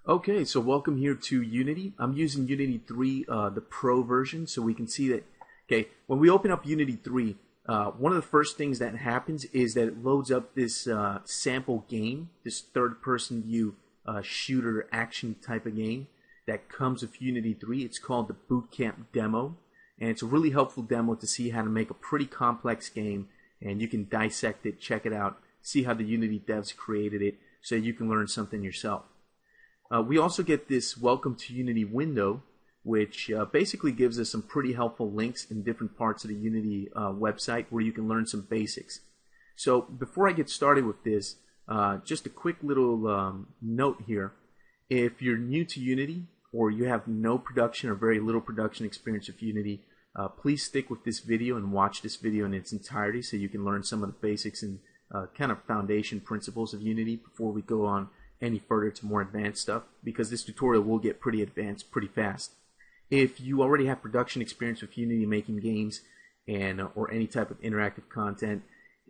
Okay, so welcome here to Unity. I'm using Unity 3, the Pro version, so we can see that, okay, when we open up Unity 3, one of the first things that happens is that it loads up this sample game, this third-person view shooter action type of game that comes with Unity 3. It's called the Bootcamp Demo, and it's a really helpful demo to see how to make a pretty complex game, and you can dissect it, check it out, see how the Unity devs created it, so you can learn something yourself. We also get this Welcome to Unity window, which basically gives us some pretty helpful links in different parts of the Unity website where you can learn some basics. So before I get started with this, just a quick little note here. If you're new to Unity or you have no production or very little production experience with Unity, please stick with this video and watch this video in its entirety so you can learn some of the basics and kind of foundation principles of Unity before we go on any further to more advanced stuff, because this tutorial will get pretty advanced pretty fast. If you already have production experience with Unity making games and or any type of interactive content,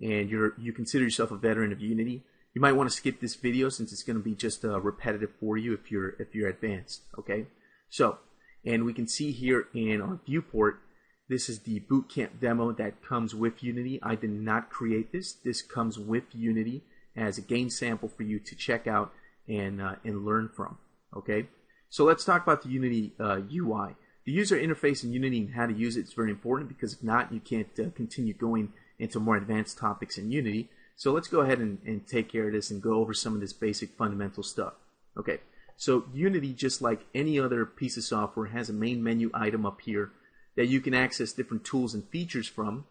and you consider yourself a veteran of Unity, you might want to skip this video since it's going to be just repetitive for you if you're advanced. Okay, so and we can see here in our viewport, this is the Bootcamp demo that comes with Unity. I did not create this. This comes with Unity as a game sample for you to check out and learn from. Okay, so let's talk about the Unity UI. The user interface in Unity and how to use it is very important, because if not, you can't continue going into more advanced topics in Unity. So let's go ahead and take care of this and go over some of this basic fundamental stuff. Okay, so Unity, just like any other piece of software, has a main menu item up here that you can access different tools and features from.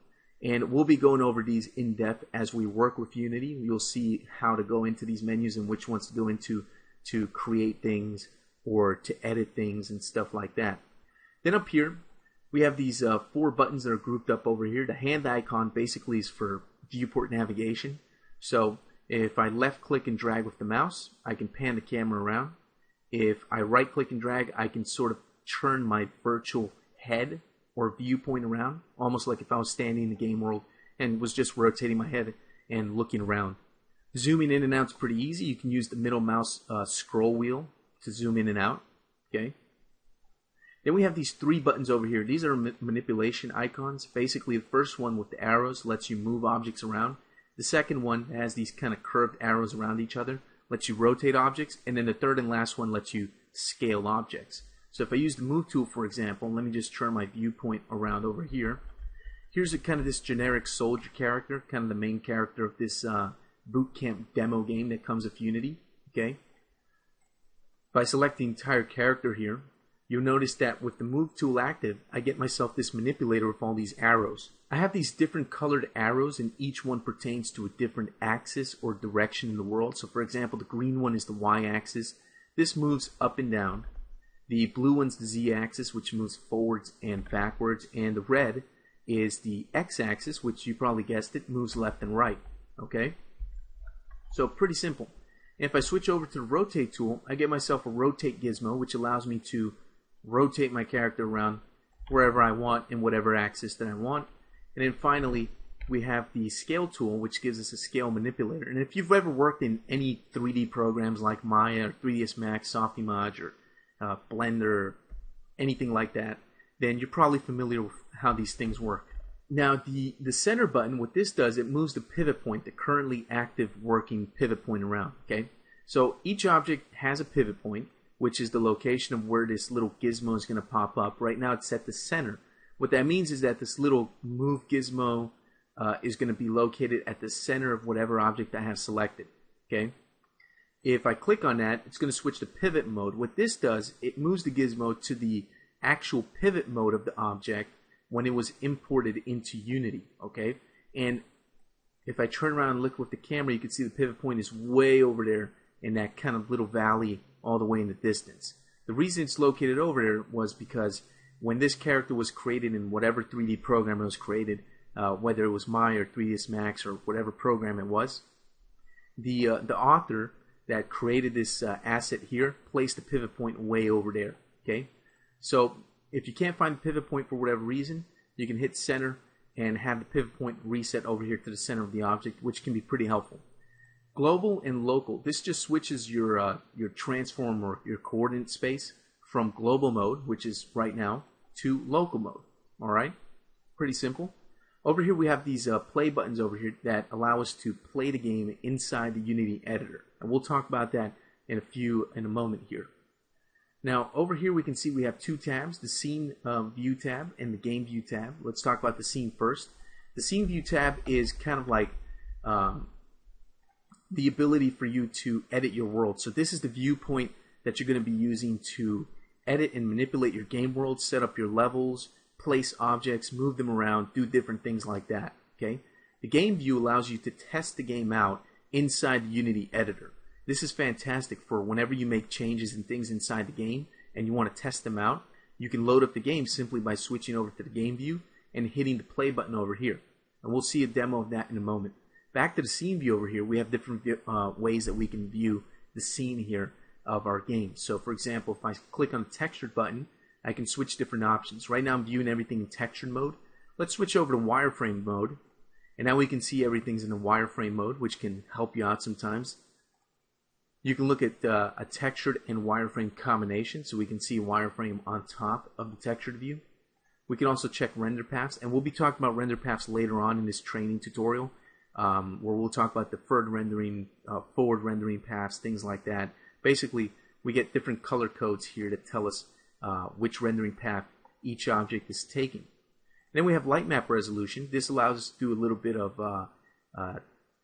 And we'll be going over these in depth as we work with Unity. You'll see how to go into these menus and which ones to go into to create things or to edit things and stuff like that. Then up here, we have these 4 buttons that are grouped up over here. The hand icon basically is for viewport navigation. So if I left click and drag with the mouse, I can pan the camera around. If I right click and drag, I can sort of turn my virtual head or viewpoint around, almost like if I was standing in the game world and was just rotating my head and looking around. Zooming in and out is pretty easy. You can use the middle mouse scroll wheel to zoom in and out. Okay. Then we have these 3 buttons over here. These are manipulation icons. Basically, the first one with the arrows lets you move objects around. The second one has these kind of curved arrows around each other, lets you rotate objects, and then the third and last one lets you scale objects. So if I use the move tool, for example, let me just turn my viewpoint around over here. Here's a kind of this generic soldier character, kind of the main character of this Bootcamp demo game that comes with Unity. Okay. If I select the entire character here, you'll notice that with the move tool active, I get myself this manipulator with all these arrows. I have these different colored arrows, and each one pertains to a different axis or direction in the world. So for example, the green one is the y-axis. This moves up and down. The blue one's the z-axis, which moves forwards and backwards, and the red is the x-axis, which you probably guessed it, moves left and right. Okay? So pretty simple. And if I switch over to the rotate tool, I get myself a rotate gizmo, which allows me to rotate my character around wherever I want in whatever axis that I want. And then finally, we have the scale tool, which gives us a scale manipulator. And if you've ever worked in any 3D programs like Maya or 3ds Max, Softimage, or Blender, anything like that, then you're probably familiar with how these things work. Now the center button, what this does, it moves the pivot point, the currently active working pivot point around. Okay, so each object has a pivot point, which is the location of where this little gizmo is going to pop up. Right now it's at the center. What that means is that this little move gizmo is going to be located at the center of whatever object I have selected. Okay. If I click on that, it's going to switch to pivot mode. What this does, it moves the gizmo to the actual pivot mode of the object when it was imported into Unity. Okay, and if I turn around and look with the camera, you can see the pivot point is way over there in that kind of little valley all the way in the distance. The reason it's located over there was because when this character was created in whatever 3D program it was created, whether it was Maya or 3ds Max or whatever program it was, the author that created this asset here placed the pivot point way over there. Okay, so if you can't find the pivot point for whatever reason, you can hit center and have the pivot point reset over here to the center of the object, which can be pretty helpful. Global and local. This just switches your transform or your coordinate space from global mode, which is right now, to local mode. All right, pretty simple. Over here we have these play buttons over here that allow us to play the game inside the Unity editor, and we'll talk about that in a moment here. Now over here we can see we have two tabs: the scene view tab and the game view tab. Let's talk about the scene first. The scene view tab is kind of like the ability for you to edit your world. So this is the viewpoint that you're going to be using to edit and manipulate your game world, set up your levels, place objects, move them around, do different things like that. Okay? The game view allows you to test the game out inside the Unity editor. This is fantastic for whenever you make changes and things inside the game and you want to test them out. You can load up the game simply by switching over to the game view and hitting the play button over here. And we'll see a demo of that in a moment. Back to the scene view over here, we have different ways that we can view the scene here of our game. So for example, if I click on the textured button, I can switch different options. Right now I'm viewing everything in textured mode. Let's switch over to wireframe mode. And now we can see everything's in the wireframe mode, which can help you out sometimes. You can look at a textured and wireframe combination, so we can see wireframe on top of the textured view. We can also check render paths, and we'll be talking about render paths later on in this training tutorial, where we'll talk about deferred rendering, forward rendering paths, things like that. Basically, we get different color codes here that tell us which rendering path each object is taking. Then we have light map resolution. This allows us to do a little bit of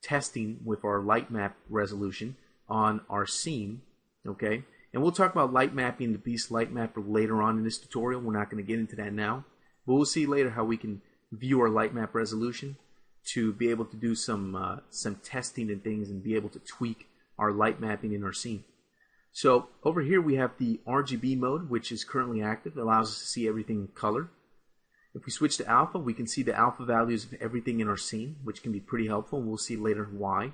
testing with our light map resolution on our scene, okay? And we'll talk about light mapping, the Beast Light Mapper, later on in this tutorial. We're not going to get into that now, but we'll see later how we can view our light map resolution to be able to do some testing and things and be able to tweak our light mapping in our scene. So over here we have the RGB mode, which is currently active. It allows us to see everything in color. If we switch to alpha, we can see the alpha values of everything in our scene, which can be pretty helpful, and we'll see later why.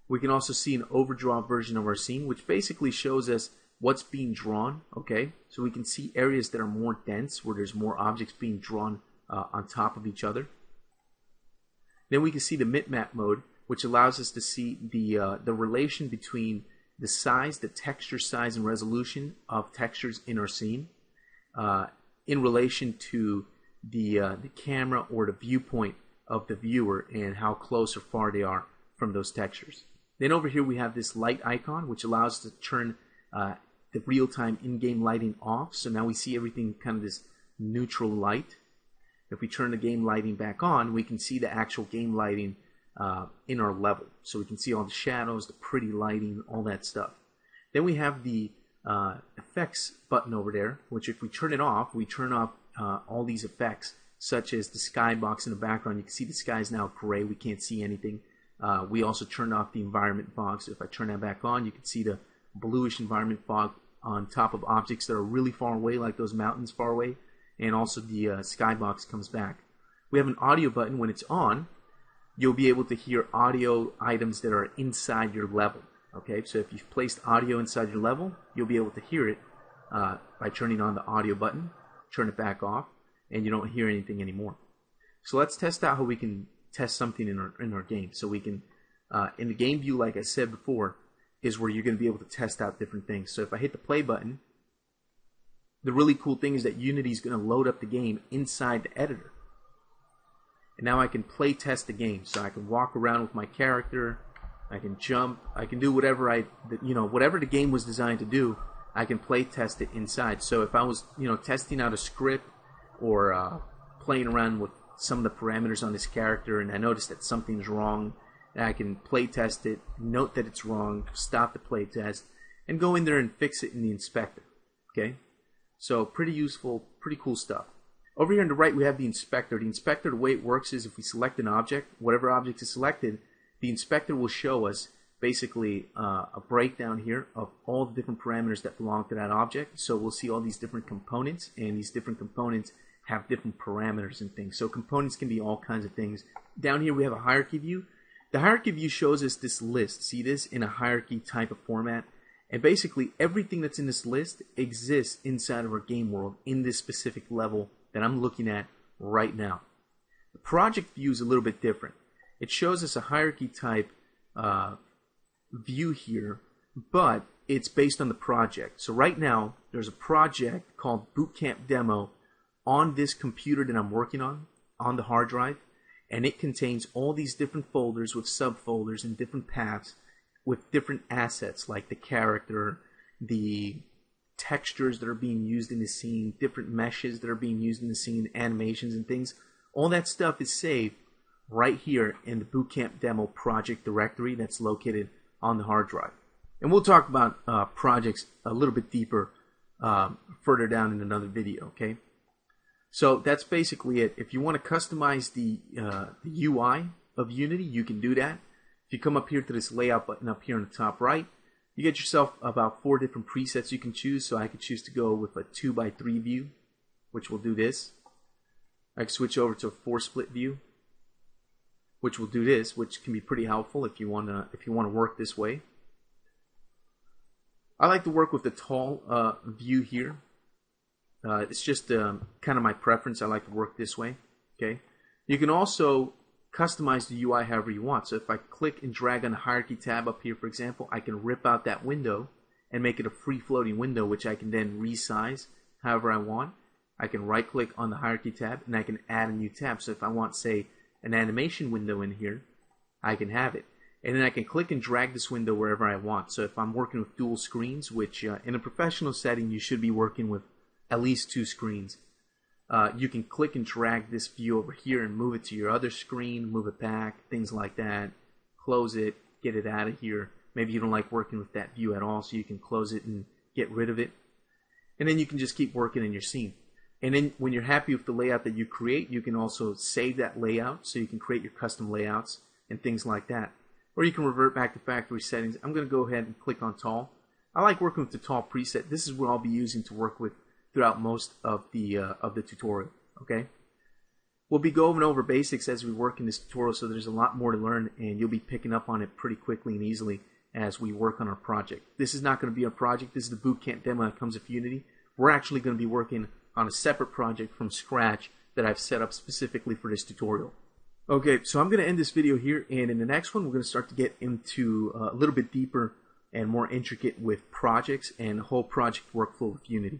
We can also see an overdraw version of our scene, which basically shows us what's being drawn, okay? So we can see areas that are more dense, where there's more objects being drawn on top of each other. Then we can see the mip-map mode, which allows us to see the relation between the size, the texture size and resolution of textures in our scene in relation to the camera or the viewpoint of the viewer and how close or far they are from those textures. Then over here we have this light icon, which allows us to turn the real-time in-game lighting off. So now we see everything kind of this neutral light. If we turn the game lighting back on, we can see the actual game lighting in our level. So we can see all the shadows, the pretty lighting, all that stuff. Then we have the effects button over there, which if we turn it off, we turn off all these effects, such as the skybox in the background. You can see the sky is now gray. We can't see anything. We also turned off the environment fog, so if I turn that back on, you can see the bluish environment fog on top of objects that are really far away, like those mountains far away, and also the skybox comes back. We have an audio button. When it's on, you'll be able to hear audio items that are inside your level. Okay, so if you've placed audio inside your level, you'll be able to hear it by turning on the audio button, turn it back off, and you don't hear anything anymore. So let's test out how we can test something in our game. So we can, in the game view, like I said before, is where you're going to be able to test out different things. So if I hit the play button, the really cool thing is that Unity is going to load up the game inside the editor. And now I can play test the game. So I can walk around with my character, I can jump, I can do whatever whatever the game was designed to do, I can play test it inside. So if I was, testing out a script or playing around with some of the parameters on this character and I notice that something's wrong, I can play test it, note that it's wrong, stop the play test, and go in there and fix it in the inspector. Okay? So pretty useful, pretty cool stuff. Over here on the right we have the inspector. The inspector, the way it works is if we select an object, whatever object is selected, the inspector will show us basically a breakdown here of all the different parameters that belong to that object. So we'll see all these different components, and these different components have different parameters and things. So components can be all kinds of things. Down here we have a hierarchy view. The hierarchy view shows us this list. See this in a hierarchy type of format. And basically everything that's in this list exists inside of our game world in this specific level that I'm looking at right now. The project view is a little bit different. It shows us a hierarchy type view here, but it's based on the project. So right now, there's a project called Bootcamp Demo on this computer that I'm working on the hard drive, and it contains all these different folders with subfolders and different paths with different assets like the character, the textures that are being used in the scene, different meshes that are being used in the scene, animations and things. All that stuff is saved right here in the Bootcamp Demo project directory that's located on the hard drive. And we'll talk about projects a little bit deeper further down in another video, okay? So that's basically it. If you want to customize the UI of Unity, you can do that. If you come up here to this layout button up here on the top right, you get yourself about 4 different presets you can choose. So I could choose to go with a 2x3 view, which will do this. I can switch over to a 4-split view, which will do this, which can be pretty helpful if you want to work this way. I like to work with the tall view here. It's just kind of my preference. I like to work this way. Okay. You can also customize the UI however you want. So if I click and drag on the hierarchy tab up here, for example, I can rip out that window and make it a free-floating window, which I can then resize however I want. I can right-click on the hierarchy tab and I can add a new tab. So if I want, say, an animation window in here, I can have it. And then I can click and drag this window wherever I want. So if I'm working with dual screens, which in a professional setting you should be working with at least 2 screens, you can click and drag this view over here and move it to your other screen, move it back, things like that. Close it, get it out of here. Maybe you don't like working with that view at all, so you can close it and get rid of it. And then you can just keep working in your scene. And then when you're happy with the layout that you create, you can also save that layout, so you can create your custom layouts and things like that. Or you can revert back to factory settings. I'm going to go ahead and click on tall. I like working with the tall preset. This is what I'll be using to work with throughout most of the tutorial. Okay, we'll be going over basics as we work in this tutorial, so there's a lot more to learn, and you'll be picking up on it pretty quickly and easily as we work on our project. This is not going to be our project. This is the Bootcamp Demo that comes with Unity. We're actually going to be working on a separate project from scratch that I've set up specifically for this tutorial. Okay, so I'm going to end this video here, and in the next one we're going to start to get into a little bit deeper and more intricate with projects and the whole project workflow with Unity.